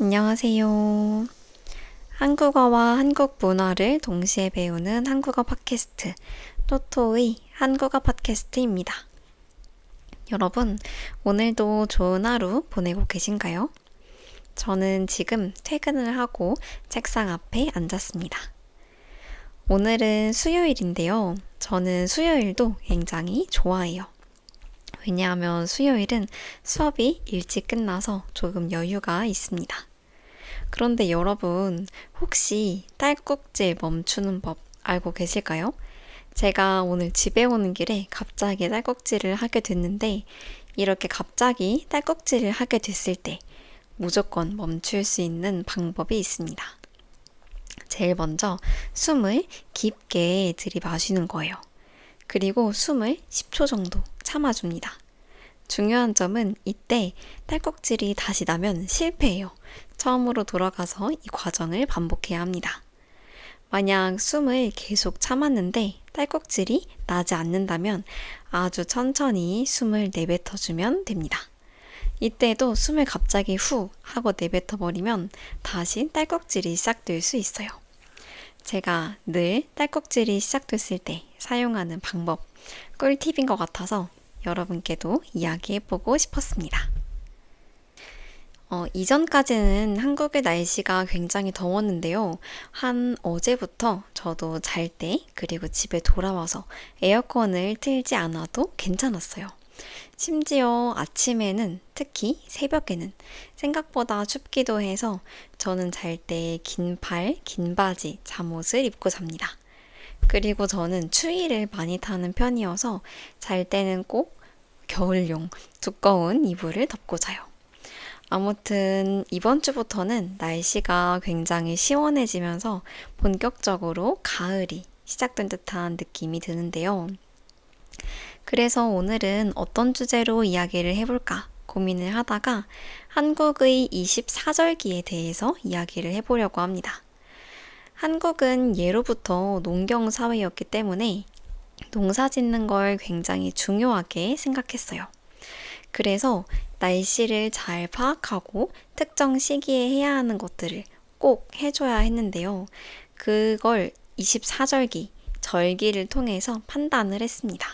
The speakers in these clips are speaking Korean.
안녕하세요. 한국어와 한국 문화를 동시에 배우는 한국어 팟캐스트, 토토의 한국어 팟캐스트입니다. 여러분, 오늘도 좋은 하루 보내고 계신가요? 저는 지금 퇴근을 하고 책상 앞에 앉았습니다. 오늘은 수요일인데요. 저는 수요일도 굉장히 좋아해요. 왜냐하면 수요일은 수업이 일찍 끝나서 조금 여유가 있습니다. 그런데 여러분, 혹시 딸꾹질 멈추는 법 알고 계실까요? 제가 오늘 집에 오는 길에 갑자기 딸꾹질을 하게 됐는데, 이렇게 갑자기 딸꾹질을 하게 됐을 때 무조건 멈출 수 있는 방법이 있습니다. 제일 먼저 숨을 깊게 들이마시는 거예요. 그리고 숨을 10초 정도 참아줍니다. 중요한 점은 이때 딸꾹질이 다시 나면 실패해요. 처음으로 돌아가서 이 과정을 반복해야 합니다. 만약 숨을 계속 참았는데 딸꾹질이 나지 않는다면 아주 천천히 숨을 내뱉어주면 됩니다. 이때도 숨을 갑자기 후 하고 내뱉어버리면 다시 딸꾹질이 시작될 수 있어요. 제가 늘 딸꾹질이 시작됐을 때 사용하는 방법, 꿀팁인 것 같아서 여러분께도 이야기해보고 싶었습니다. 이전까지는 한국의 날씨가 굉장히 더웠는데요. 한 어제부터 저도 잘 때, 그리고 집에 돌아와서 에어컨을 틀지 않아도 괜찮았어요. 심지어 아침에는, 특히 새벽에는 생각보다 춥기도 해서 저는 잘 때 긴 팔, 긴 바지, 잠옷을 입고 잡니다. 그리고 저는 추위를 많이 타는 편이어서 잘 때는 꼭 겨울용 두꺼운 이불을 덮고 자요. 아무튼 이번 주부터는 날씨가 굉장히 시원해지면서 본격적으로 가을이 시작된 듯한 느낌이 드는데요. 그래서 오늘은 어떤 주제로 이야기를 해볼까 고민을 하다가 한국의 24절기에 대해서 이야기를 해보려고 합니다. 한국은 예로부터 농경 사회였기 때문에 농사 짓는 걸 굉장히 중요하게 생각했어요. 그래서 날씨를 잘 파악하고 특정 시기에 해야 하는 것들을 꼭 해줘야 했는데요. 그걸 24절기, 절기를 통해서 판단을 했습니다.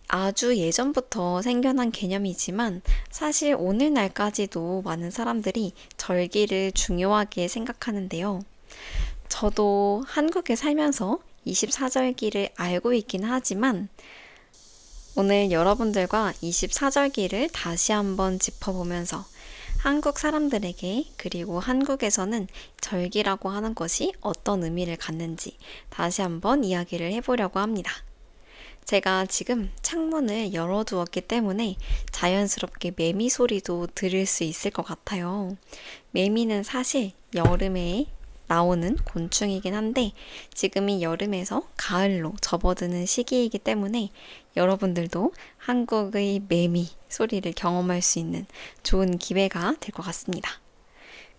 아주 예전부터 생겨난 개념이지만 사실 오늘날까지도 많은 사람들이 절기를 중요하게 생각하는데요. 저도 한국에 살면서 24절기를 알고 있긴 하지만 오늘 여러분들과 24절기를 다시 한번 짚어보면서 한국 사람들에게 그리고 한국에서는 절기라고 하는 것이 어떤 의미를 갖는지 다시 한번 이야기를 해보려고 합니다. 제가 지금 창문을 열어두었기 때문에 자연스럽게 매미 소리도 들을 수 있을 것 같아요. 매미는 사실 여름에 나오는 곤충이긴 한데 지금이 여름에서 가을로 접어드는 시기이기 때문에 여러분들도 한국의 매미 소리를 경험할 수 있는 좋은 기회가 될 것 같습니다.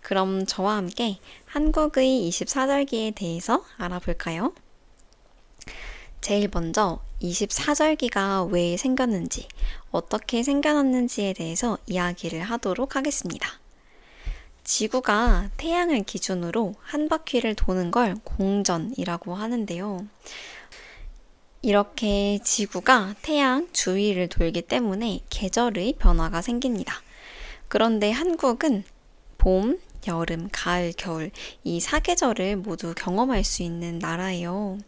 그럼 저와 함께 한국의 24절기에 대해서 알아볼까요? 제일 먼저 24절기가 왜 생겼는지, 어떻게 생겨났는지에 대해서 이야기를 하도록 하겠습니다. 지구가 태양을 기준으로 한 바퀴를 도는 걸 공전이라고 하는데요. 이렇게 지구가 태양 주위를 돌기 때문에 계절의 변화가 생깁니다. 그런데 한국은 봄, 여름, 가을, 겨울 이 4계절을 모두 경험할 수 있는 나라예요.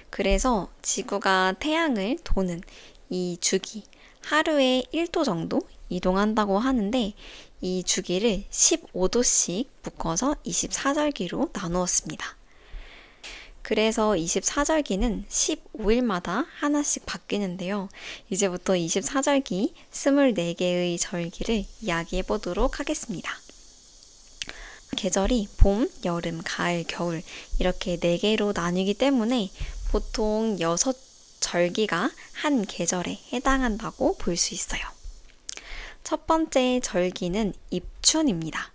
그래서 지구가 태양을 도는 이 주기, 하루에 1도 정도 이동한다고 하는데 이 주기를 15도씩 묶어서 24절기로 나누었습니다. 그래서 24절기는 15일마다 하나씩 바뀌는데요. 이제부터 24절기 24개의 절기를 이야기해 보도록 하겠습니다. 계절이 봄, 여름, 가을, 겨울 이렇게 4개로 나뉘기 때문에 보통 6절기가 한 계절에 해당한다고 볼 수 있어요. 첫 번째 절기는 입춘입니다.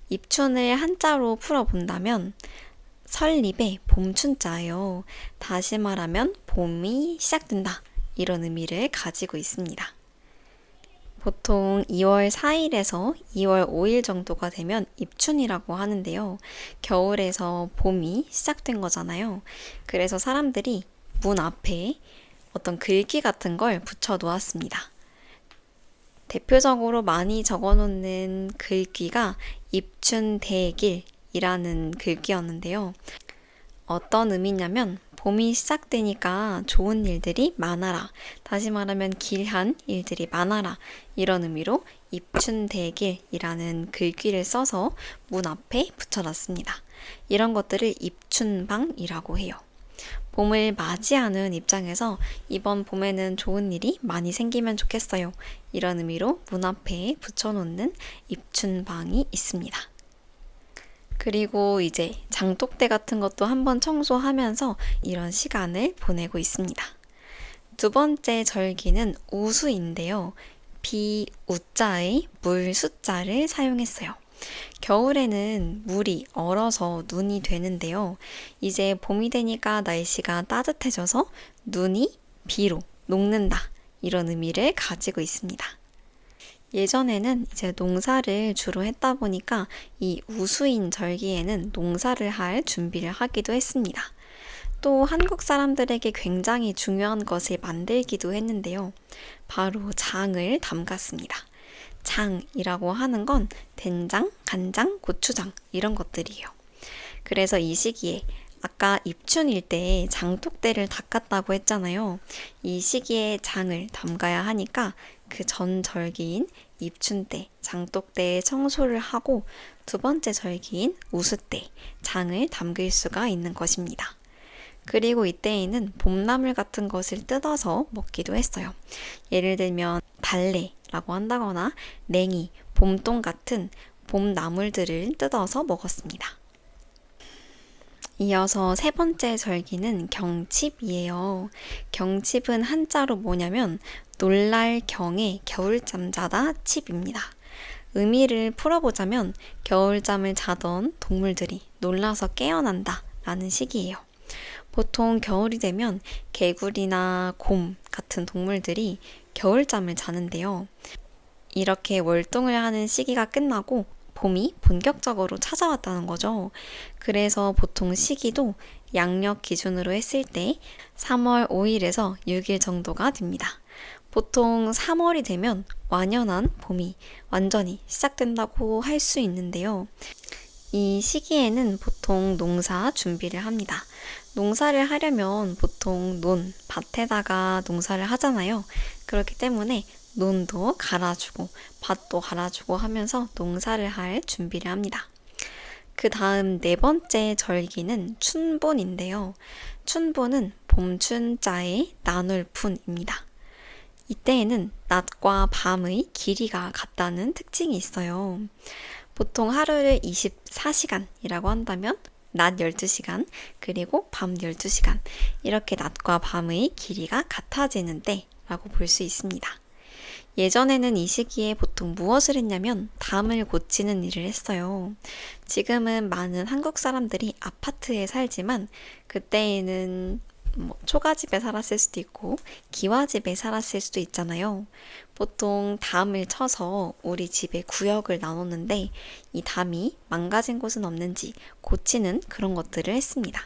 입춘을 한자로 풀어본다면 설립의 봄춘자예요. 다시 말하면 봄이 시작된다. 이런 의미를 가지고 있습니다. 보통 2월 4일에서 2월 5일 정도가 되면 입춘이라고 하는데요. 겨울에서 봄이 시작된 거잖아요. 그래서 사람들이 문 앞에 어떤 글귀 같은 걸 붙여 놓았습니다. 대표적으로 많이 적어 놓는 글귀가 입춘대길이라는 글귀였는데요. 어떤 의미냐면 봄이 시작되니까 좋은 일들이 많아라. 다시 말하면 길한 일들이 많아라. 이런 의미로 입춘대길이라는 글귀를 써서 문 앞에 붙여놨습니다. 이런 것들을 입춘방이라고 해요. 봄을 맞이하는 입장에서 이번 봄에는 좋은 일이 많이 생기면 좋겠어요. 이런 의미로 문 앞에 붙여놓는 입춘방이 있습니다. 그리고 이제 장독대 같은 것도 한번 청소하면서 이런 시간을 보내고 있습니다. 두 번째 절기는 우수인데요. 비우자의 물 숫자를 사용했어요. 겨울에는 물이 얼어서 눈이 되는데요. 이제 봄이 되니까 날씨가 따뜻해져서 눈이 비로 녹는다. 이런 의미를 가지고 있습니다. 예전에는 이제 농사를 주로 했다 보니까 이 우수인 절기에는 농사를 할 준비를 하기도 했습니다. 또 한국 사람들에게 굉장히 중요한 것을 만들기도 했는데요. 바로 장을 담갔습니다. 장이라고 하는 건 된장, 간장, 고추장 이런 것들이에요. 그래서 이 시기에 아까 입춘일 때 장독대를 닦았다고 했잖아요. 이 시기에 장을 담가야 하니까 그 전 절기인 입춘 때 장독대에 청소를 하고 두 번째 절기인 우수 때 장을 담글 수가 있는 것입니다. 그리고 이때에는 봄나물 같은 것을 뜯어서 먹기도 했어요. 예를 들면 달래라고 한다거나 냉이, 봄동 같은 봄나물들을 뜯어서 먹었습니다. 이어서 세 번째 절기는 경칩이에요. 경칩은 한자로 뭐냐면 놀랄 경에 겨울잠 자다 칩입니다. 의미를 풀어보자면 겨울잠을 자던 동물들이 놀라서 깨어난다 라는 식이에요. 보통 겨울이 되면 개구리나 곰 같은 동물들이 겨울잠을 자는데요. 이렇게 월동을 하는 시기가 끝나고 봄이 본격적으로 찾아왔다는 거죠. 그래서 보통 시기도 양력 기준으로 했을 때 3월 5일에서 6일 정도가 됩니다. 보통 3월이 되면 완연한 봄이 완전히 시작된다고 할 수 있는데요. 이 시기에는 보통 농사 준비를 합니다. 농사를 하려면 보통 밭에다가 농사를 하잖아요. 그렇기 때문에 논도 갈아주고 밭도 갈아주고 하면서 농사를 할 준비를 합니다. 그 다음 네 번째 절기는 춘분인데요. 춘분은 봄춘자의 나눌분입니다. 이때에는 낮과 밤의 길이가 같다는 특징이 있어요. 보통 하루를 24시간이라고 한다면 낮 12시간 그리고 밤 12시간 이렇게 낮과 밤의 길이가 같아지는 때라고 볼 수 있습니다. 예전에는 이 시기에 보통 무엇을 했냐면 담을 고치는 일을 했어요. 지금은 많은 한국 사람들이 아파트에 살지만 그때에는 초가집에 살았을 수도 있고 기와집에 살았을 수도 있잖아요. 보통 담을 쳐서 우리 집의 구역을 나눴는데 이 담이 망가진 곳은 없는지 고치는 그런 것들을 했습니다.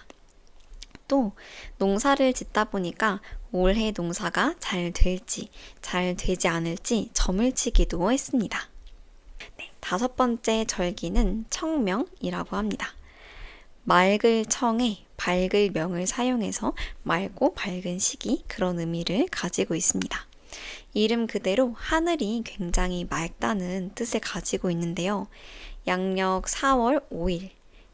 또 농사를 짓다 보니까 올해 농사가 잘 될지 잘 되지 않을지 점을 치기도 했습니다. 네, 다섯 번째 절기는 청명이라고 합니다. 맑을 청에 밝을 명을 사용해서 맑고 밝은 시기 그런 의미를 가지고 있습니다. 이름 그대로 하늘이 굉장히 맑다는 뜻을 가지고 있는데요. 양력 4월 5일,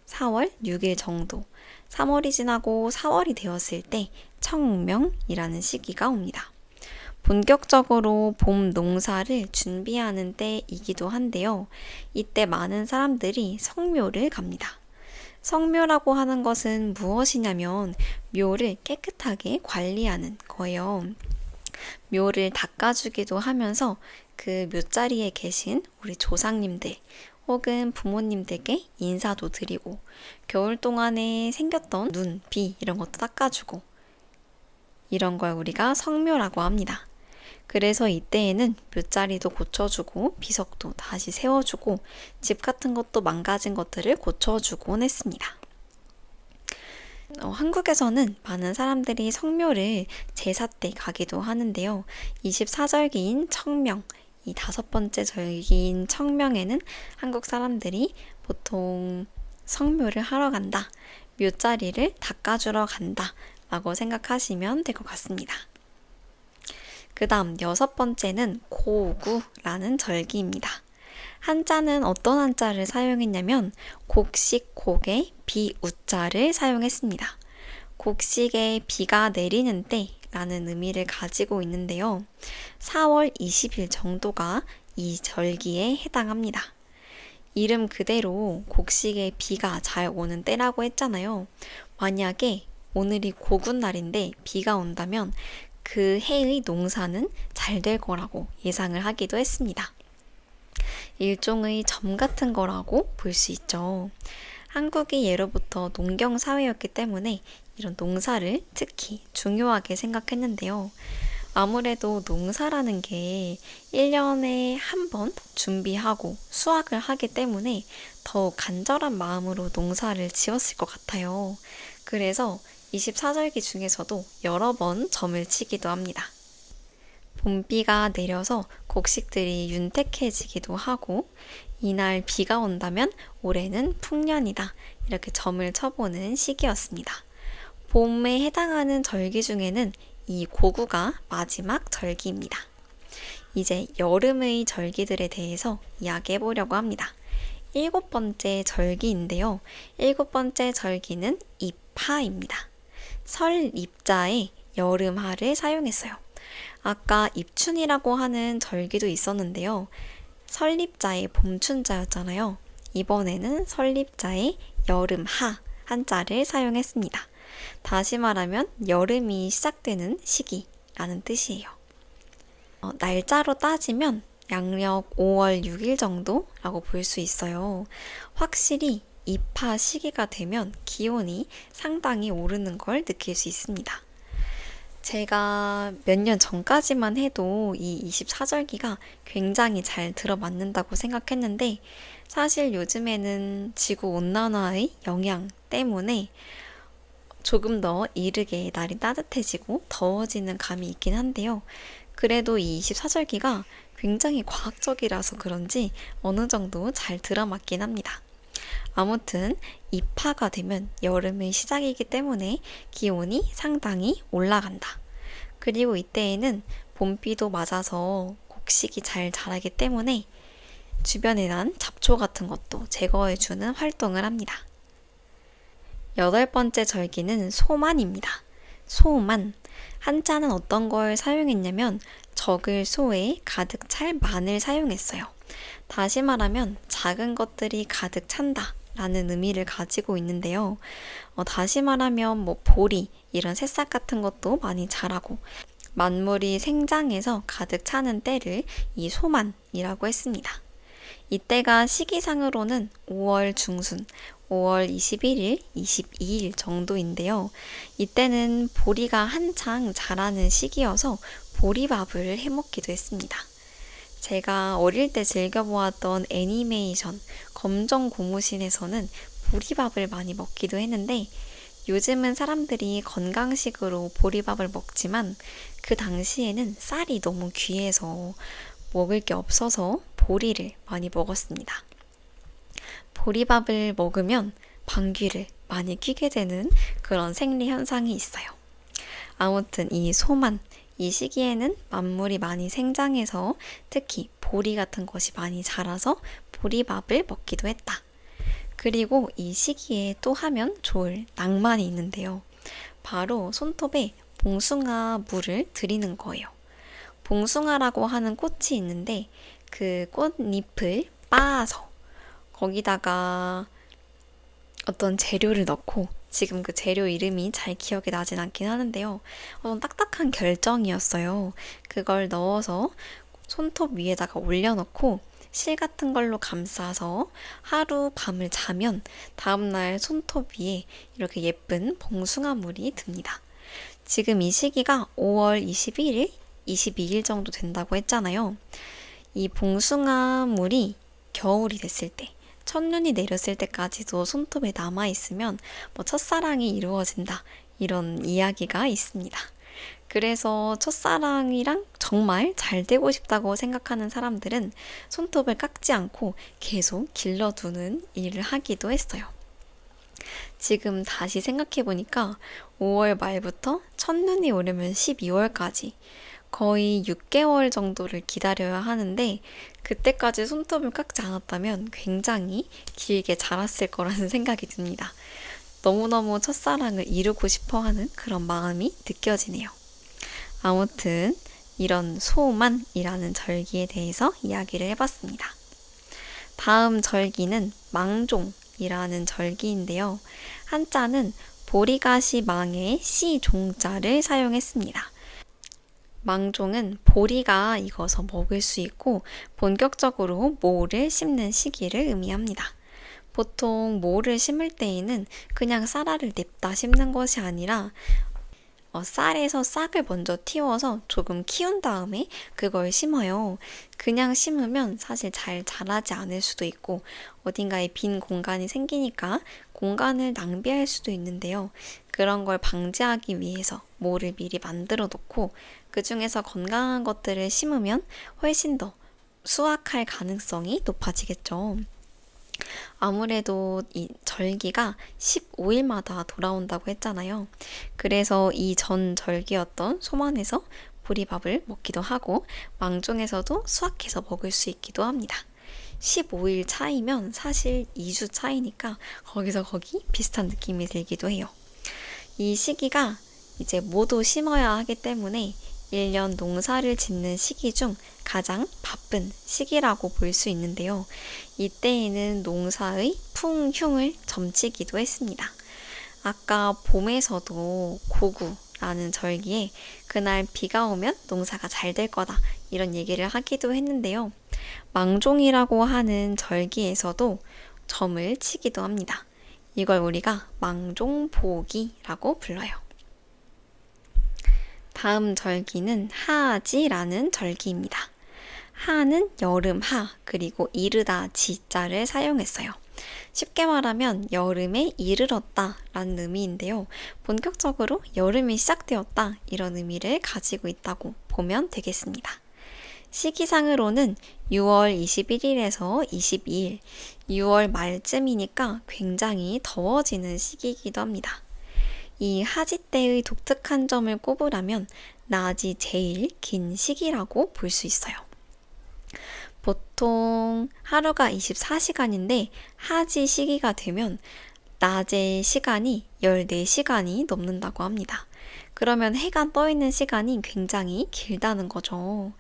4월 6일 정도 3월이 지나고 4월이 되었을 때 청명이라는 시기가 옵니다. 본격적으로 봄 농사를 준비하는 때이기도 한데요. 이때 많은 사람들이 성묘를 갑니다. 성묘라고 하는 것은 무엇이냐면 묘를 깨끗하게 관리하는 거예요. 묘를 닦아주기도 하면서 그 묘자리에 계신 우리 조상님들 혹은 부모님들께 인사도 드리고 겨울 동안에 생겼던 눈, 비 이런 것도 닦아주고 이런 걸 우리가 성묘라고 합니다. 그래서 이때에는 묫자리도 고쳐주고 비석도 다시 세워주고 집 같은 것도 망가진 것들을 고쳐주곤 했습니다. 한국에서는 많은 사람들이 성묘를 제사 때 가기도 하는데요. 24절기인 청명, 이 5번째 절기인 청명에는 한국 사람들이 보통 성묘를 하러 간다, 묫자리를 닦아주러 간다 라고 생각하시면 될 것 같습니다. 그 다음 6번째는 고구라는 절기입니다. 한자는 어떤 한자를 사용했냐면 곡식곡의 비우자를 사용했습니다. 곡식에 비가 내리는 때라는 의미를 가지고 있는데요. 4월 20일 정도가 이 절기에 해당합니다. 이름 그대로 곡식에 비가 잘 오는 때라고 했잖아요. 만약에 오늘이 고군날인데 비가 온다면 그 해의 농사는 잘 될 거라고 예상을 하기도 했습니다. 일종의 점 같은 거라고 볼 수 있죠. 한국이 예로부터 농경 사회였기 때문에 이런 농사를 특히 중요하게 생각했는데요. 아무래도 농사라는 게 1년에 한 번 준비하고 수확을 하기 때문에 더 간절한 마음으로 농사를 지었을 것 같아요. 그래서 24절기 중에서도 여러 번 점을 치기도 합니다. 봄비가 내려서 곡식들이 윤택해지기도 하고 이날 비가 온다면 올해는 풍년이다 이렇게 점을 쳐보는 시기였습니다. 봄에 해당하는 절기 중에는 이 고구가 마지막 절기입니다. 이제 여름의 절기들에 대해서 이야기해 보려고 합니다. 7번째 절기인데요. 7번째 절기는 입하입니다. 설 입자에 여름하를 사용했어요. 아까 입춘이라고 하는 절기도 있었는데요. 설립자의 봄춘자였잖아요. 이번에는 설립자의 여름하 한자를 사용했습니다. 다시 말하면 여름이 시작되는 시기라는 뜻이에요. 날짜로 따지면 양력 5월 6일 정도라고 볼 수 있어요. 확실히 입하 시기가 되면 기온이 상당히 오르는 걸 느낄 수 있습니다. 제가 몇 년 전까지만 해도 이 24절기가 굉장히 잘 들어맞는다고 생각했는데 사실 요즘에는 지구온난화의 영향 때문에 조금 더 이르게 날이 따뜻해지고 더워지는 감이 있긴 한데요. 그래도 이 24절기가 굉장히 과학적이라서 그런지 어느 정도 잘 들어맞긴 합니다. 아무튼 입하가 되면 여름의 시작이기 때문에 기온이 상당히 올라간다. 그리고 이때에는 봄비도 맞아서 곡식이 잘 자라기 때문에 주변에 난 잡초 같은 것도 제거해주는 활동을 합니다. 8번째 절기는 소만입니다. 소만. 한자는 어떤 걸 사용했냐면 적을 소에 가득 찰 만을 사용했어요. 다시 말하면 작은 것들이 가득 찬다 라는 의미를 가지고 있는데요. 다시 말하면 보리 이런 새싹 같은 것도 많이 자라고 만물이 생장해서 가득 차는 때를 이 소만이라고 했습니다. 이때가 시기상으로는 5월 중순, 5월 21일, 22일 정도인데요. 이때는 보리가 한창 자라는 시기여서 보리밥을 해먹기도 했습니다. 제가 어릴 때 즐겨보았던 애니메이션 검정 고무신에서는 보리밥을 많이 먹기도 했는데 요즘은 사람들이 건강식으로 보리밥을 먹지만 그 당시에는 쌀이 너무 귀해서 먹을 게 없어서 보리를 많이 먹었습니다. 보리밥을 먹으면 방귀를 많이 뀌게 되는 그런 생리 현상이 있어요. 아무튼 이 소만, 이 시기에는 만물이 많이 생장해서 특히 보리 같은 것이 많이 자라서 보리밥을 먹기도 했다. 그리고 이 시기에 또 하면 좋을 낭만이 있는데요. 바로 손톱에 봉숭아 물을 들이는 거예요. 봉숭아라고 하는 꽃이 있는데 그 꽃잎을 빻아서 거기다가 어떤 재료를 넣고 지금 그 재료 이름이 잘 기억이 나진 않긴 하는데요. 딱딱한 결정이었어요. 그걸 넣어서 손톱 위에다가 올려놓고 실 같은 걸로 감싸서 하루 밤을 자면 다음날 손톱 위에 이렇게 예쁜 봉숭아물이 듭니다. 지금 이 시기가 5월 21일, 22일 정도 된다고 했잖아요. 이 봉숭아물이 겨울이 됐을 때, 첫눈이 내렸을 때까지도 손톱에 남아있으면 첫사랑이 이루어진다. 이런 이야기가 있습니다. 그래서 첫사랑이랑 정말 잘 되고 싶다고 생각하는 사람들은 손톱을 깎지 않고 계속 길러두는 일을 하기도 했어요. 지금 다시 생각해보니까 5월 말부터 첫눈이 오려면 12월까지 거의 6개월 정도를 기다려야 하는데 그때까지 손톱을 깎지 않았다면 굉장히 길게 자랐을 거라는 생각이 듭니다. 너무너무 첫사랑을 이루고 싶어하는 그런 마음이 느껴지네요. 아무튼 이런 소만이라는 절기에 대해서 이야기를 해봤습니다. 다음 절기는 망종이라는 절기인데요. 한자는 보리가시 망에 씨 종자를 사용했습니다. 망종은 보리가 익어서 먹을 수 있고 본격적으로 모를 심는 시기를 의미합니다. 보통 모를 심을 때에는 그냥 쌀알을 냅다 심는 것이 아니라 쌀에서 싹을 먼저 틔워서 조금 키운 다음에 그걸 심어요. 그냥 심으면 사실 잘 자라지 않을 수도 있고 어딘가에 빈 공간이 생기니까 공간을 낭비할 수도 있는데요. 그런 걸 방지하기 위해서 모를 미리 만들어 놓고 그 중에서 건강한 것들을 심으면 훨씬 더 수확할 가능성이 높아지겠죠. 아무래도 이 절기가 15일마다 돌아온다고 했잖아요. 그래서 이 전 절기였던 소만에서 보리밥을 먹기도 하고 망종에서도 수확해서 먹을 수 있기도 합니다. 15일 차이면 사실 2주 차이니까 거기서 거기 비슷한 느낌이 들기도 해요. 이 시기가 이제 모두 심어야 하기 때문에 1년 농사를 짓는 시기 중 가장 바쁜 시기라고 볼 수 있는데요. 이때에는 농사의 풍흉을 점치기도 했습니다. 아까 봄에서도 고구라는 절기에 그날 비가 오면 농사가 잘 될 거다 이런 얘기를 하기도 했는데요. 망종이라고 하는 절기에서도 점을 치기도 합니다. 이걸 우리가 망종보기라고 불러요. 다음 절기는 하지라는 절기입니다. 하는 여름 하 그리고 이르다 지자를 사용했어요. 쉽게 말하면 여름에 이르렀다 라는 의미인데요. 본격적으로 여름이 시작되었다 이런 의미를 가지고 있다고 보면 되겠습니다. 시기상으로는 6월 21일에서 22일, 6월 말쯤이니까 굉장히 더워지는 시기이기도 합니다. 이 하지 때의 독특한 점을 꼽으라면 낮이 제일 긴 시기라고 볼 수 있어요. 보통 하루가 24시간인데 하지 시기가 되면 낮의 시간이 14시간이 넘는다고 합니다. 그러면 해가 떠 있는 시간이 굉장히 길다는 거죠.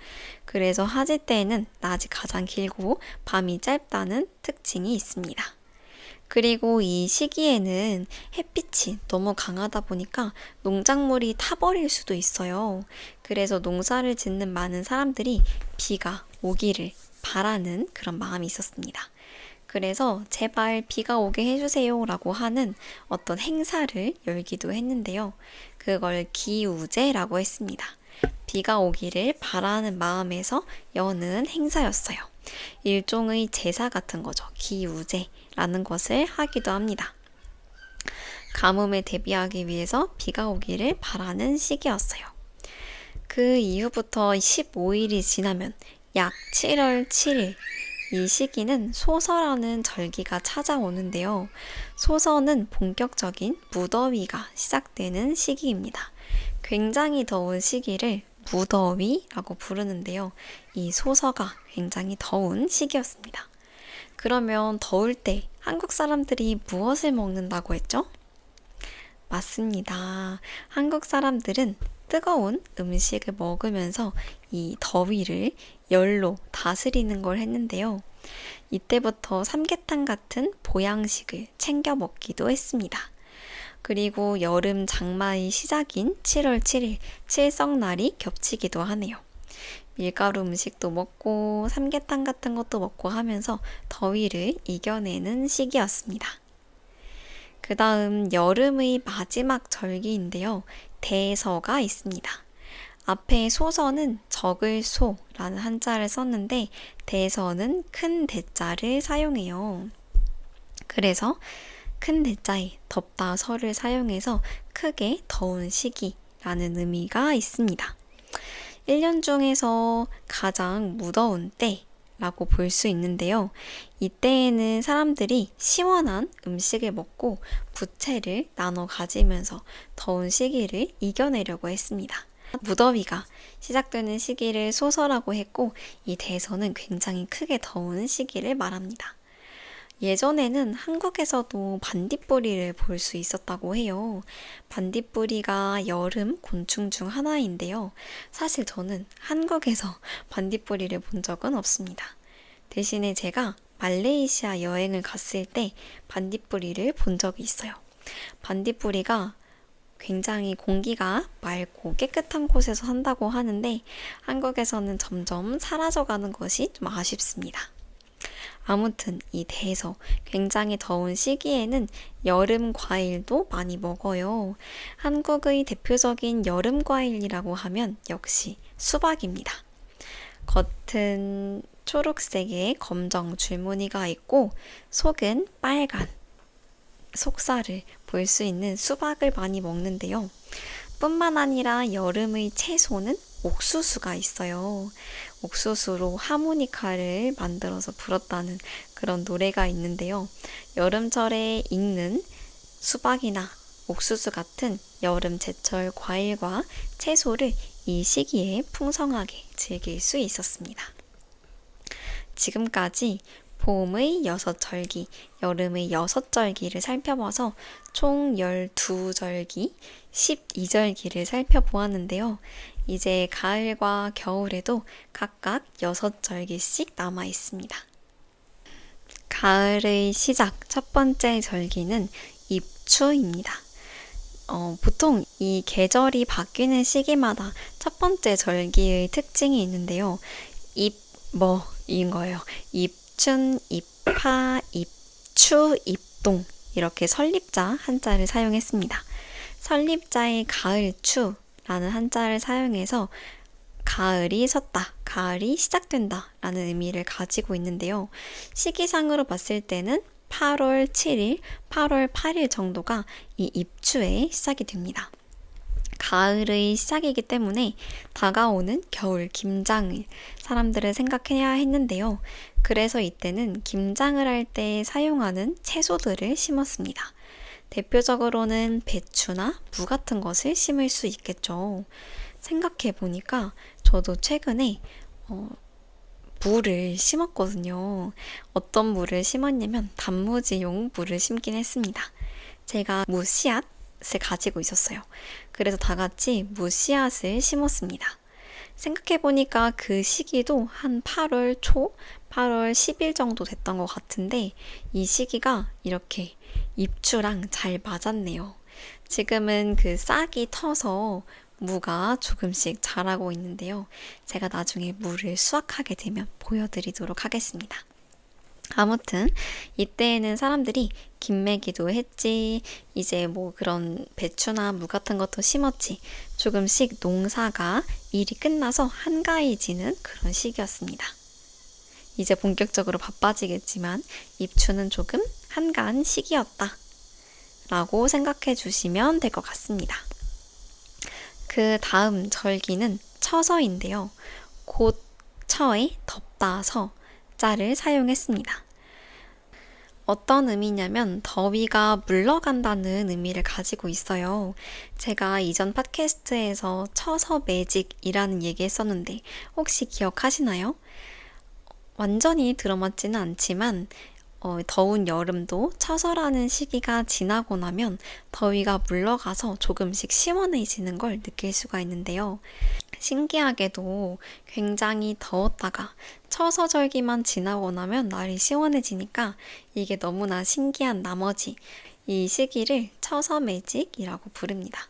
그래서 하지 때에는 낮이 가장 길고 밤이 짧다는 특징이 있습니다. 그리고 이 시기에는 햇빛이 너무 강하다 보니까 농작물이 타버릴 수도 있어요. 그래서 농사를 짓는 많은 사람들이 비가 오기를 바라는 그런 마음이 있었습니다. 그래서 제발 비가 오게 해주세요 라고 하는 어떤 행사를 열기도 했는데요. 그걸 기우제라고 했습니다. 비가 오기를 바라는 마음에서 여는 행사였어요. 일종의 제사 같은 거죠. 기우제라는 것을 하기도 합니다. 가뭄에 대비하기 위해서 비가 오기를 바라는 시기였어요. 그 이후부터 15일이 지나면 약 7월 7일 이 시기는 소서라는 절기가 찾아오는데요. 소서는 본격적인 무더위가 시작되는 시기입니다. 굉장히 더운 시기를 무더위라고 부르는데요. 이 소서가 굉장히 더운 시기였습니다. 그러면 더울 때 한국 사람들이 무엇을 먹는다고 했죠? 맞습니다. 한국 사람들은 뜨거운 음식을 먹으면서 이 더위를 열로 다스리는 걸 했는데요. 이때부터 삼계탕 같은 보양식을 챙겨 먹기도 했습니다. 그리고 여름 장마의 시작인 7월 7일 칠성날이 겹치기도 하네요. 밀가루 음식도 먹고 삼계탕 같은 것도 먹고 하면서 더위를 이겨내는 시기였습니다. 그 다음 여름의 마지막 절기인데요. 대서가 있습니다. 앞에 소서는 적을 소라는 한자를 썼는데 대서는 큰 대자를 사용해요. 그래서 큰 대자에 덥다 서를 사용해서 크게 더운 시기라는 의미가 있습니다. 1년 중에서 가장 무더운 때라고 볼 수 있는데요. 이때에는 사람들이 시원한 음식을 먹고 부채를 나눠 가지면서 더운 시기를 이겨내려고 했습니다. 무더위가 시작되는 시기를 소서라고 했고 이 대서는 굉장히 크게 더운 시기를 말합니다. 예전에는 한국에서도 반딧불이를 볼 수 있었다고 해요. 반딧불이가 여름 곤충 중 하나인데요. 사실 저는 한국에서 반딧불이를 본 적은 없습니다. 대신에 제가 말레이시아 여행을 갔을 때 반딧불이를 본 적이 있어요. 반딧불이가 굉장히 공기가 맑고 깨끗한 곳에서 산다고 하는데 한국에서는 점점 사라져가는 것이 좀 아쉽습니다. 아무튼 이 대서 굉장히 더운 시기에는 여름 과일도 많이 먹어요. 한국의 대표적인 여름 과일이라고 하면 역시 수박입니다. 겉은 초록색의 검정 줄무늬가 있고 속은 빨간 속살을 볼 수 있는 수박을 많이 먹는데요. 뿐만 아니라 여름의 채소는 옥수수가 있어요. 옥수수로 하모니카를 만들어서 불었다는 그런 노래가 있는데요. 여름철에 익는 수박이나 옥수수 같은 여름 제철 과일과 채소를 이 시기에 풍성하게 즐길 수 있었습니다. 지금까지 봄의 6절기, 여름의 6절기를 살펴봐서 총 12절기, 12절기를 살펴보았는데요. 이제 가을과 겨울에도 각각 6절기씩 남아 있습니다. 가을의 시작 첫 번째 절기는 입추입니다. 보통 이 계절이 바뀌는 시기마다 첫 번째 절기의 특징이 있는데요. 입뭐인 거예요. 입춘, 입하, 입추, 입동 이렇게 설립자 한자를 사용했습니다. 설립자의 가을추라는 한자를 사용해서 가을이 섰다, 가을이 시작된다 라는 의미를 가지고 있는데요. 시기상으로 봤을 때는 8월 7일, 8월 8일 정도가 이 입추의 시작이 됩니다. 가을의 시작이기 때문에 다가오는 겨울 김장을 사람들은 생각해야 했는데요. 그래서 이때는 김장을 할 때 사용하는 채소들을 심었습니다. 대표적으로는 배추나 무 같은 것을 심을 수 있겠죠. 생각해 보니까 저도 최근에 무를 심었거든요. 어떤 무를 심었냐면 단무지용 무를 심긴 했습니다. 제가 무 씨앗을 가지고 있었어요. 그래서 다 같이 무 씨앗을 심었습니다. 생각해보니까 그 시기도 한 8월 초, 8월 10일 정도 됐던 것 같은데 이 시기가 이렇게 입추랑 잘 맞았네요. 지금은 그 싹이 터서 무가 조금씩 자라고 있는데요. 제가 나중에 무를 수확하게 되면 보여드리도록 하겠습니다. 아무튼 이때에는 사람들이 김매기도 했지, 이제 뭐 그런 배추나 무 같은 것도 심었지, 조금씩 농사가 일이 끝나서 한가해지는 그런 시기였습니다. 이제 본격적으로 바빠지겠지만 입추는 조금 한가한 시기였다 라고 생각해 주시면 될 것 같습니다. 그 다음 절기는 처서인데요. 곧 처에 덥다 서 자를 사용했습니다. 어떤 의미냐면 더위가 물러간다는 의미를 가지고 있어요. 제가 이전 팟캐스트에서 처서 매직이라는 얘기 했었는데 혹시 기억하시나요? 완전히 들어맞지는 않지만 더운 여름도 처서라는 시기가 지나고 나면 더위가 물러가서 조금씩 시원해지는 걸 느낄 수가 있는데요. 신기하게도 굉장히 더웠다가 처서절기만 지나고 나면 날이 시원해지니까 이게 너무나 신기한 나머지 이 시기를 처서매직이라고 부릅니다.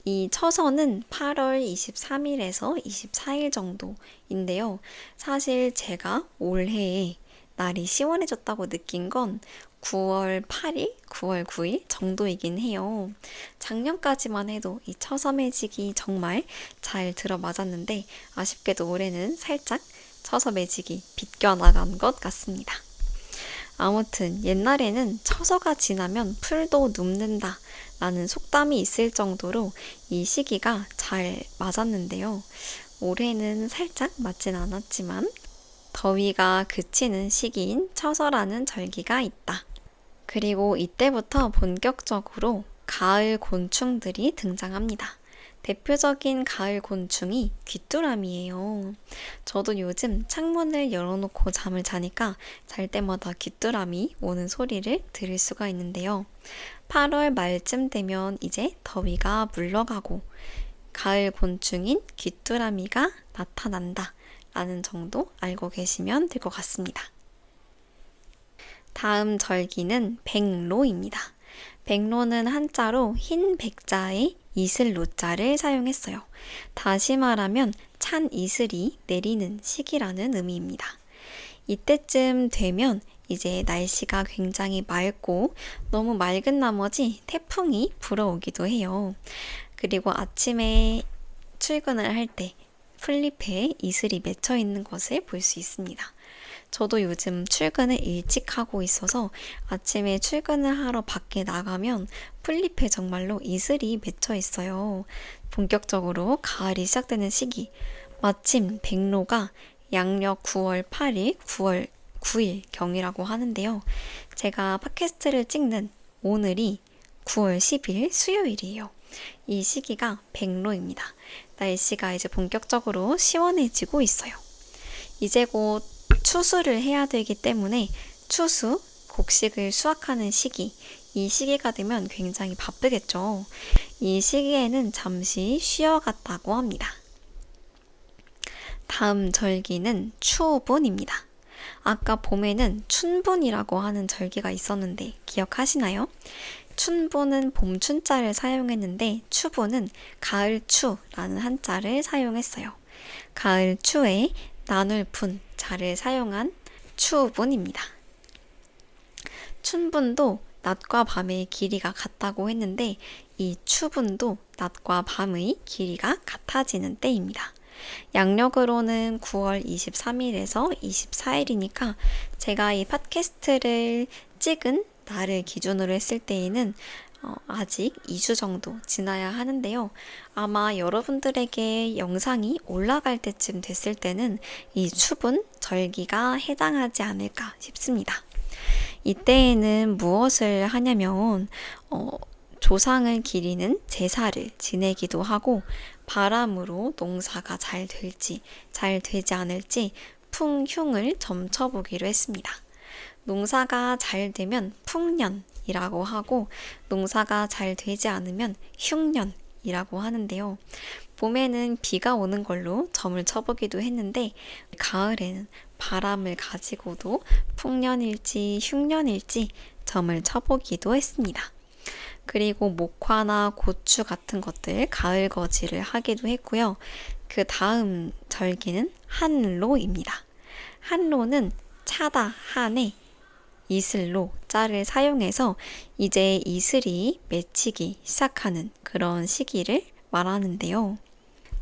이 처서는 8월 23일에서 24일 정도인데요. 사실 제가 올해에 날이 시원해졌다고 느낀 건 9월 8일, 9월 9일 정도이긴 해요. 작년까지만 해도 이 처서매직이 정말 잘 들어맞았는데 아쉽게도 올해는 살짝 처서매직이 비껴나간 것 같습니다. 아무튼 옛날에는 처서가 지나면 풀도 눕는다 라는 속담이 있을 정도로 이 시기가 잘 맞았는데요. 올해는 살짝 맞진 않았지만 더위가 그치는 시기인 처서라는 절기가 있다. 그리고 이때부터 본격적으로 가을 곤충들이 등장합니다. 대표적인 가을 곤충이 귀뚜라미예요. 저도 요즘 창문을 열어놓고 잠을 자니까 잘 때마다 귀뚜라미 오는 소리를 들을 수가 있는데요. 8월 말쯤 되면 이제 더위가 물러가고 가을 곤충인 귀뚜라미가 나타난다 라는 정도 알고 계시면 될 것 같습니다. 다음 절기는 백로입니다. 백로는 한자로 흰 백자에 이슬로자를 사용했어요. 다시 말하면 찬 이슬이 내리는 시기라는 의미입니다. 이때쯤 되면 이제 날씨가 굉장히 맑고 너무 맑은 나머지 태풍이 불어오기도 해요. 그리고 아침에 출근을 할 때 풀잎에 이슬이 맺혀 있는 것을 볼 수 있습니다. 저도 요즘 출근을 일찍 하고 있어서 아침에 출근을 하러 밖에 나가면 풀잎에 정말로 이슬이 맺혀 있어요. 본격적으로 가을이 시작되는 시기, 마침 백로가 양력 9월 8일, 9월 9일 경이라고 하는데요. 제가 팟캐스트를 찍는 오늘이 9월 10일 수요일이에요. 이 시기가 백로입니다. 날씨가 이제 본격적으로 시원해지고 있어요. 이제 곧 추수를 해야 되기 때문에 추수, 곡식을 수확하는 시기, 이 시기가 되면 굉장히 바쁘겠죠. 이 시기에는 잠시 쉬어갔다고 합니다. 다음 절기는 추분입니다. 아까 봄에는 춘분이라고 하는 절기가 있었는데 기억하시나요? 춘분은 봄춘자를 사용했는데 추분은 가을추라는 한자를 사용했어요. 가을추에 나눌분 자를 사용한 추분입니다. 춘분도 낮과 밤의 길이가 같다고 했는데 이 추분도 낮과 밤의 길이가 같아지는 때입니다. 양력으로는 9월 23일에서 24일이니까 제가 이 팟캐스트를 찍은 날을 기준으로 했을 때에는 아직 2주 정도 지나야 하는데요. 아마 여러분들에게 영상이 올라갈 때쯤 됐을 때는 이 추분 절기가 해당하지 않을까 싶습니다. 이때에는 무엇을 하냐면 조상을 기리는 제사를 지내기도 하고 바람으로 농사가 잘 될지 잘 되지 않을지 풍흉을 점쳐보기로 했습니다. 농사가 잘 되면 풍년이라고 하고 농사가 잘 되지 않으면 흉년이라고 하는데요. 봄에는 비가 오는 걸로 점을 쳐보기도 했는데 가을에는 바람을 가지고도 풍년일지 흉년일지 점을 쳐보기도 했습니다. 그리고 목화나 고추 같은 것들 가을 거지를 하기도 했고요. 그 다음 절기는 한로입니다. 한로는 차다 한에 이슬로 자를 사용해서 이제 이슬이 맺히기 시작하는 그런 시기를 말하는데요.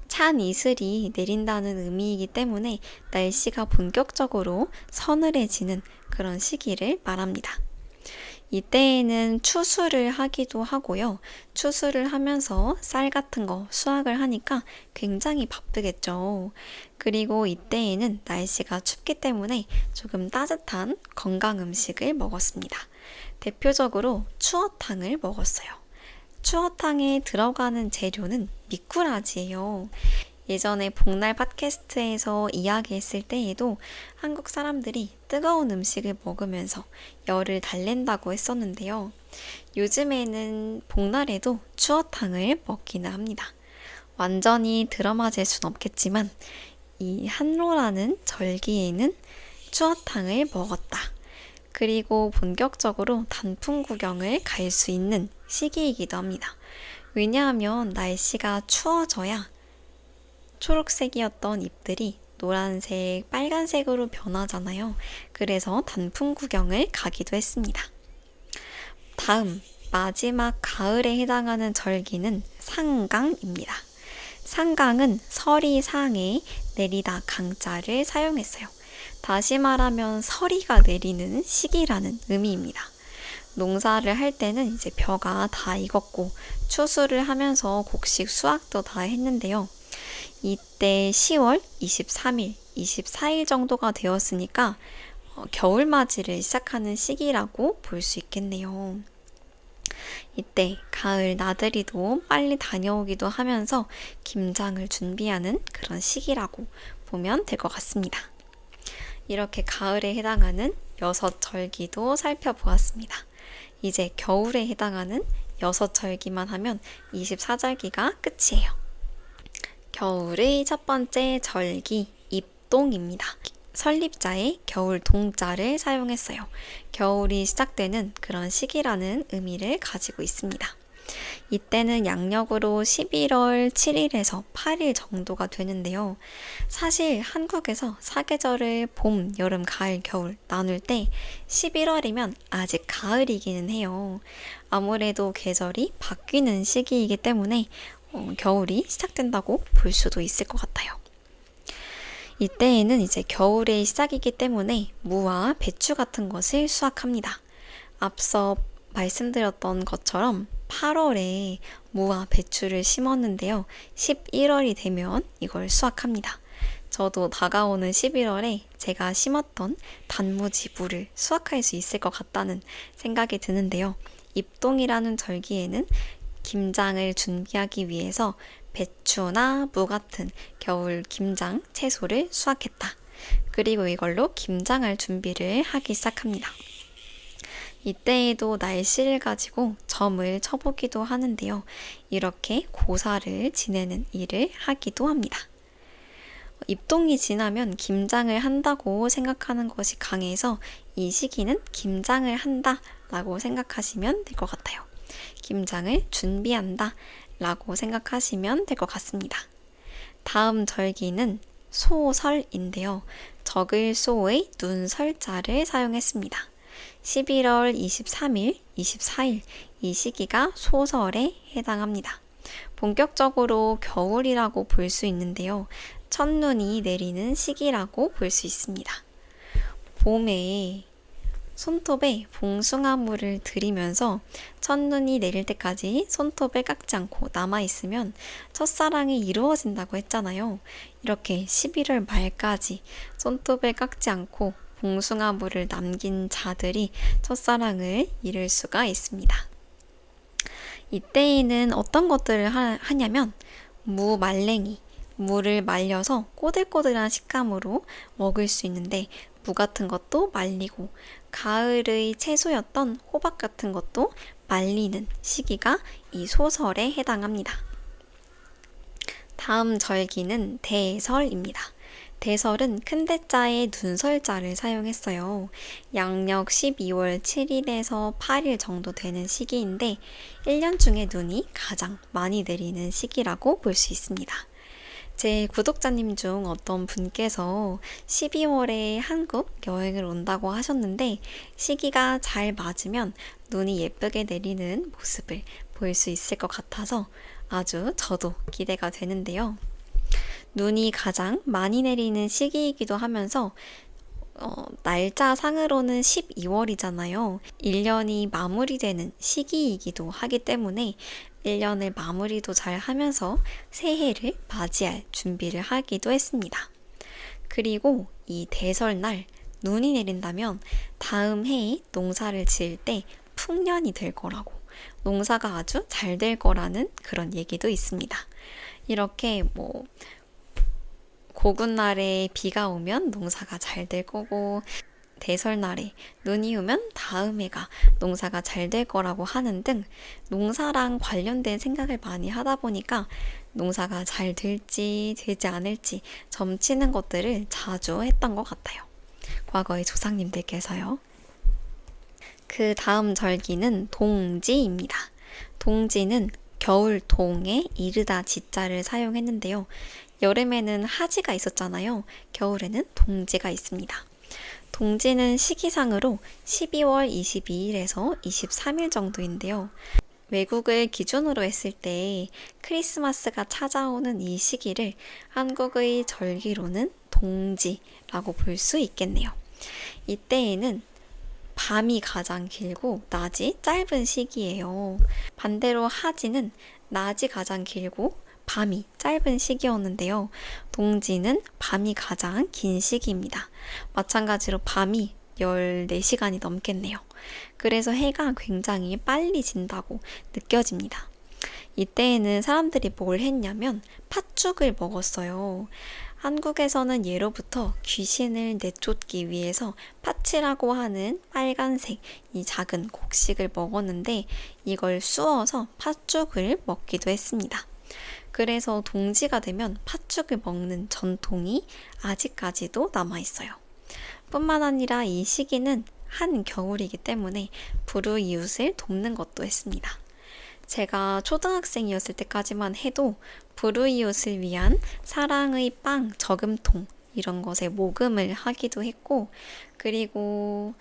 찬 이슬이 내린다는 의미이기 때문에 날씨가 본격적으로 서늘해지는 그런 시기를 말합니다. 이때에는 추수를 하기도 하고요. 추수를 하면서 쌀 같은 거 수확을 하니까 굉장히 바쁘겠죠. 그리고 이때에는 날씨가 춥기 때문에 조금 따뜻한 건강 음식을 먹었습니다. 대표적으로 추어탕을 먹었어요. 추어탕에 들어가는 재료는 미꾸라지예요. 예전에 복날 팟캐스트에서 이야기했을 때에도 한국 사람들이 뜨거운 음식을 먹으면서 열을 달랜다고 했었는데요. 요즘에는 복날에도 추어탕을 먹기는 합니다. 완전히 들어맞을 순 없겠지만 이 한로라는 절기에는 추어탕을 먹었다. 그리고 본격적으로 단풍 구경을 갈 수 있는 시기이기도 합니다. 왜냐하면 날씨가 추워져야 초록색이었던 잎들이 노란색, 빨간색으로 변하잖아요. 그래서 단풍 구경을 가기도 했습니다. 다음, 마지막 가을에 해당하는 절기는 상강입니다. 상강은 서리상에 내리다 강자를 사용했어요. 다시 말하면 서리가 내리는 시기라는 의미입니다. 농사를 할 때는 이제 벼가 다 익었고 추수를 하면서 곡식 수확도 다 했는데요. 이때 10월 23일, 24일 정도가 되었으니까 겨울맞이를 시작하는 시기라고 볼 수 있겠네요. 이때 가을 나들이도 빨리 다녀오기도 하면서 김장을 준비하는 그런 시기라고 보면 될 것 같습니다. 이렇게 가을에 해당하는 6절기도 살펴보았습니다. 이제 겨울에 해당하는 6절기만 하면 24절기가 끝이에요. 겨울의 첫 번째 절기, 입동입니다. 설립자의 겨울 동자를 사용했어요. 겨울이 시작되는 그런 시기라는 의미를 가지고 있습니다. 이때는 양력으로 11월 7일에서 8일 정도가 되는데요. 사실 한국에서 사계절을 봄, 여름, 가을, 겨울 나눌 때 11월이면 아직 가을이기는 해요. 아무래도 계절이 바뀌는 시기이기 때문에 겨울이 시작된다고 볼 수도 있을 것 같아요. 이때에는 이제 겨울의 시작이기 때문에 무와 배추 같은 것을 수확합니다. 앞서 말씀드렸던 것처럼 8월에 무와 배추를 심었는데요. 11월이 되면 이걸 수확합니다. 저도 다가오는 11월에 제가 심었던 단무지 무를 수확할 수 있을 것 같다는 생각이 드는데요. 입동이라는 절기에는 김장을 준비하기 위해서 배추나 무 같은 겨울 김장 채소를 수확했다. 그리고 이걸로 김장할 준비를 하기 시작합니다. 이때에도 날씨를 가지고 점을 쳐보기도 하는데요. 이렇게 고사를 지내는 일을 하기도 합니다. 입동이 지나면 김장을 한다고 생각하는 것이 강해서 이 시기는 김장을 한다 라고 생각하시면 될 것 같아요. 김장을 준비한다 라고 생각하시면 될 것 같습니다. 다음 절기는 소설인데요. 적을 소의 눈설자를 사용했습니다. 11월 23일, 24일 이 시기가 소설에 해당합니다. 본격적으로 겨울이라고 볼 수 있는데요. 첫눈이 내리는 시기라고 볼 수 있습니다. 봄에 손톱에 봉숭아물을 들이면서 첫눈이 내릴 때까지 손톱을 깎지 않고 남아있으면 첫사랑이 이루어진다고 했잖아요. 이렇게 11월 말까지 손톱을 깎지 않고 봉숭아물을 남긴 자들이 첫사랑을 이룰 수가 있습니다. 이때에는 어떤 것들을 하냐면 무말랭이, 무를 말려서 꼬들꼬들한 식감으로 먹을 수 있는데 무 같은 것도 말리고 가을의 채소였던 호박 같은 것도 말리는 시기가 이 소설에 해당합니다. 다음 절기는 대설입니다. 대설은 큰 대자에 눈설자를 사용했어요. 양력 12월 7일에서 8일 정도 되는 시기인데 1년 중에 눈이 가장 많이 내리는 시기라고 볼 수 있습니다. 제 구독자님 중 어떤 분께서 12월에 한국 여행을 온다고 하셨는데 시기가 잘 맞으면 눈이 예쁘게 내리는 모습을 볼 수 있을 것 같아서 아주 저도 기대가 되는데요. 눈이 가장 많이 내리는 시기이기도 하면서 날짜상으로는 12월이잖아요. 1년이 마무리되는 시기이기도 하기 때문에 1년을 마무리도 잘 하면서 새해를 맞이할 준비를 하기도 했습니다. 그리고 이 대설날 눈이 내린다면 다음 해에 농사를 지을 때 풍년이 될 거라고, 농사가 아주 잘 될 거라는 그런 얘기도 있습니다. 이렇게 고군날에 비가 오면 농사가 잘 될 거고 대설날에 눈이 오면 다음 해가 농사가 잘 될 거라고 하는 등 농사랑 관련된 생각을 많이 하다 보니까 농사가 잘 될지 되지 않을지 점치는 것들을 자주 했던 것 같아요. 과거의 조상님들께서요. 그 다음 절기는 동지입니다. 동지는 겨울동에 이르다 지자를 사용했는데요. 여름에는 하지가 있었잖아요. 겨울에는 동지가 있습니다. 동지는 시기상으로 12월 22일에서 23일 정도인데요. 외국을 기준으로 했을 때 크리스마스가 찾아오는 이 시기를 한국의 절기로는 동지라고 볼 수 있겠네요. 이때에는 밤이 가장 길고 낮이 짧은 시기예요. 반대로 하지는 낮이 가장 길고 밤이 짧은 시기였는데요. 동지는 밤이 가장 긴 시기입니다. 마찬가지로 밤이 14시간이 넘겠네요. 그래서 해가 굉장히 빨리 진다고 느껴집니다. 이때에는 사람들이 뭘 했냐면 팥죽을 먹었어요. 한국에서는 예로부터 귀신을 내쫓기 위해서 팥이라고 하는 빨간색 이 작은 곡식을 먹었는데 이걸 쑤어서 팥죽을 먹기도 했습니다. 그래서 동지가 되면 팥죽을 먹는 전통이 아직까지도 남아있어요. 뿐만 아니라 이 시기는 한겨울이기 때문에 불우이웃을 돕는 것도 했습니다. 제가 초등학생이었을 때까지만 해도 불우이웃을 위한 사랑의 빵 저금통 이런 것에 모금을 하기도 했고 그리고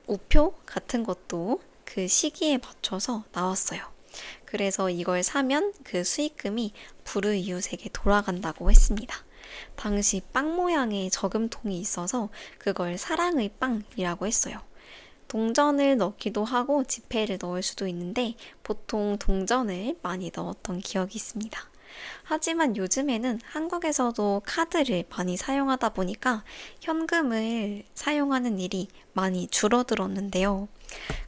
우표 같은 것도 그 시기에 맞춰서 나왔어요. 그래서 이걸 사면 그 수익금이 불우이웃에게 돌아간다고 했습니다. 당시 빵 모양의 저금통이 있어서 그걸 사랑의 빵이라고 했어요. 동전을 넣기도 하고 지폐를 넣을 수도 있는데 보통 동전을 많이 넣었던 기억이 있습니다. 하지만 요즘에는 한국에서도 카드를 많이 사용하다 보니까 현금을 사용하는 일이 많이 줄어들었는데요.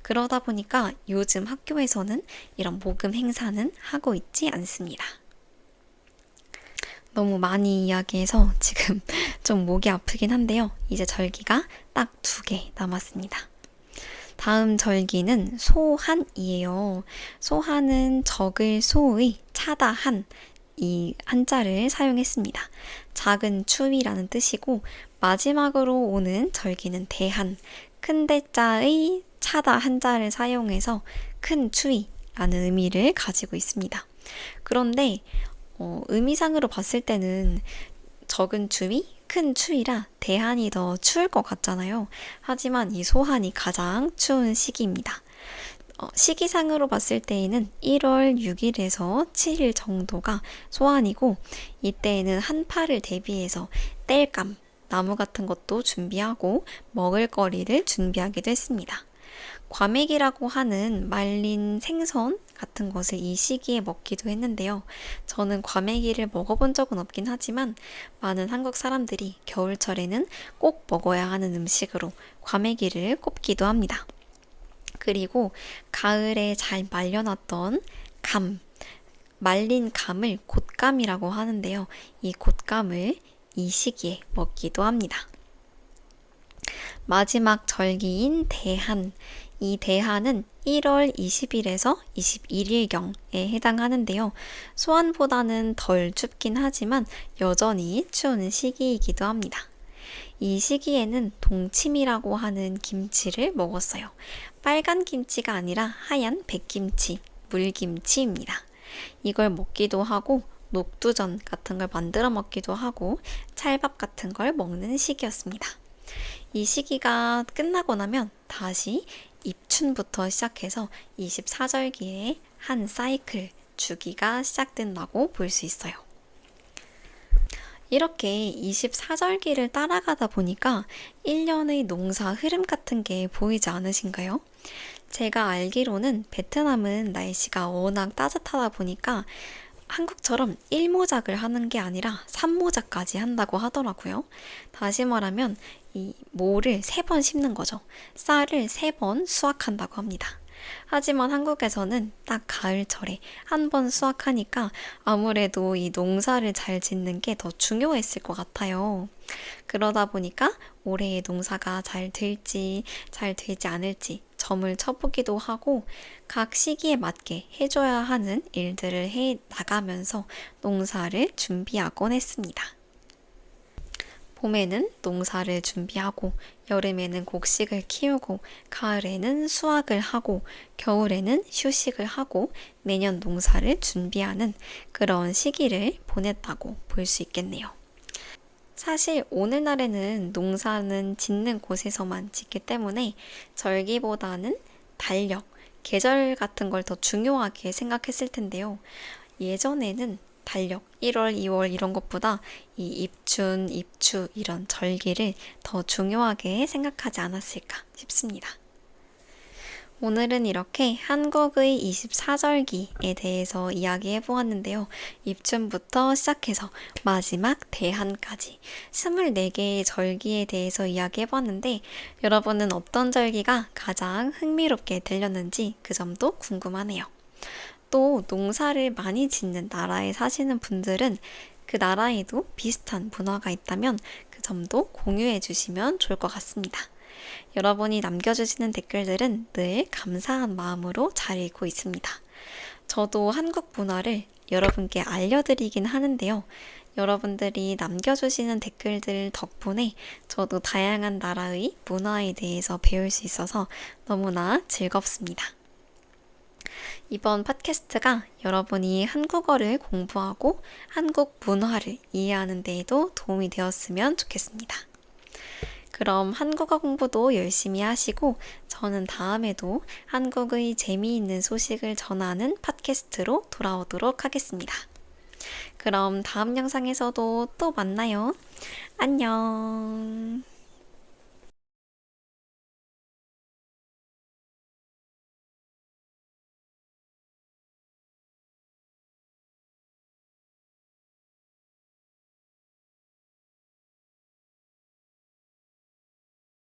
그러다 보니까 요즘 학교에서는 이런 모금 행사는 하고 있지 않습니다. 너무 많이 이야기해서 지금 좀 목이 아프긴 한데요. 이제 절기가 딱 2개 남았습니다. 다음 절기는 소한이에요. 소한은 적을 소의 차다 한 이 한자를 사용했습니다. 작은 추위라는 뜻이고 마지막으로 오는 절기는 대한 큰 대자의 차다 한자를 사용해서 큰 추위라는 의미를 가지고 있습니다. 그런데 의미상으로 봤을 때는 적은 추위, 큰 추위라 대한이 더 추울 것 같잖아요. 하지만 이 소한이 가장 추운 시기입니다. 시기상으로 봤을 때에는 1월 6일에서 7일 정도가 소한이고 이때에는 한파를 대비해서 땔감, 나무 같은 것도 준비하고 먹을거리를 준비하기도 했습니다. 과메기라고 하는 말린 생선 같은 것을 이 시기에 먹기도 했는데요. 저는 과메기를 먹어본 적은 없긴 하지만 많은 한국 사람들이 겨울철에는 꼭 먹어야 하는 음식으로 과메기를 꼽기도 합니다. 그리고 가을에 잘 말려놨던 감, 말린 감을 곶감이라고 하는데요. 이 곶감을 이 시기에 먹기도 합니다. 마지막 절기인 대한, 이 대한은 1월 20일에서 21일경에 해당하는데요. 소한보다는 덜 춥긴 하지만 여전히 추운 시기이기도 합니다. 이 시기에는 동치미라고 하는 김치를 먹었어요. 빨간 김치가 아니라 하얀 백김치, 물김치입니다. 이걸 먹기도 하고 녹두전 같은 걸 만들어 먹기도 하고 찰밥 같은 걸 먹는 시기였습니다. 이 시기가 끝나고 나면 다시 입춘부터 시작해서 24절기의 한 사이클 주기가 시작된다고 볼 수 있어요. 이렇게 24절기를 따라가다 보니까 1년의 농사 흐름 같은 게 보이지 않으신가요? 제가 알기로는 베트남은 날씨가 워낙 따뜻하다 보니까 한국처럼 1모작을 하는 게 아니라 3모작까지 한다고 하더라고요. 다시 말하면 이 모를 3번 심는 거죠. 쌀을 3번 수확한다고 합니다. 하지만 한국에서는 딱 가을철에 한 번 수확하니까 아무래도 이 농사를 잘 짓는 게 더 중요했을 것 같아요. 그러다 보니까 올해의 농사가 잘 될지 잘 되지 않을지 점을 쳐보기도 하고 각 시기에 맞게 해줘야 하는 일들을 해 나가면서 농사를 준비하곤 했습니다. 봄에는 농사를 준비하고, 여름에는 곡식을 키우고, 가을에는 수확을 하고, 겨울에는 휴식을 하고, 내년 농사를 준비하는 그런 시기를 보냈다고 볼 수 있겠네요. 사실 오늘날에는 농사는 짓는 곳에서만 짓기 때문에 절기보다는 달력, 계절 같은 걸 더 중요하게 생각했을 텐데요. 예전에는 달력, 1월, 2월 이런 것보다 이 입춘, 입추 이런 절기를 더 중요하게 생각하지 않았을까 싶습니다. 오늘은 이렇게 한국의 24절기에 대해서 이야기해 보았는데요. 입춘부터 시작해서 마지막 대한까지 24개의 절기에 대해서 이야기해 보았는데 여러분은 어떤 절기가 가장 흥미롭게 들렸는지 그 점도 궁금하네요. 또 농사를 많이 짓는 나라에 사시는 분들은 그 나라에도 비슷한 문화가 있다면 그 점도 공유해 주시면 좋을 것 같습니다. 여러분이 남겨주시는 댓글들은 늘 감사한 마음으로 잘 읽고 있습니다. 저도 한국 문화를 여러분께 알려드리긴 하는데요. 여러분들이 남겨주시는 댓글들 덕분에 저도 다양한 나라의 문화에 대해서 배울 수 있어서 너무나 즐겁습니다. 이번 팟캐스트가 여러분이 한국어를 공부하고 한국 문화를 이해하는 데에도 도움이 되었으면 좋겠습니다. 그럼 한국어 공부도 열심히 하시고 저는 다음에도 한국의 재미있는 소식을 전하는 팟캐스트로 돌아오도록 하겠습니다. 그럼 다음 영상에서도 또 만나요. 안녕.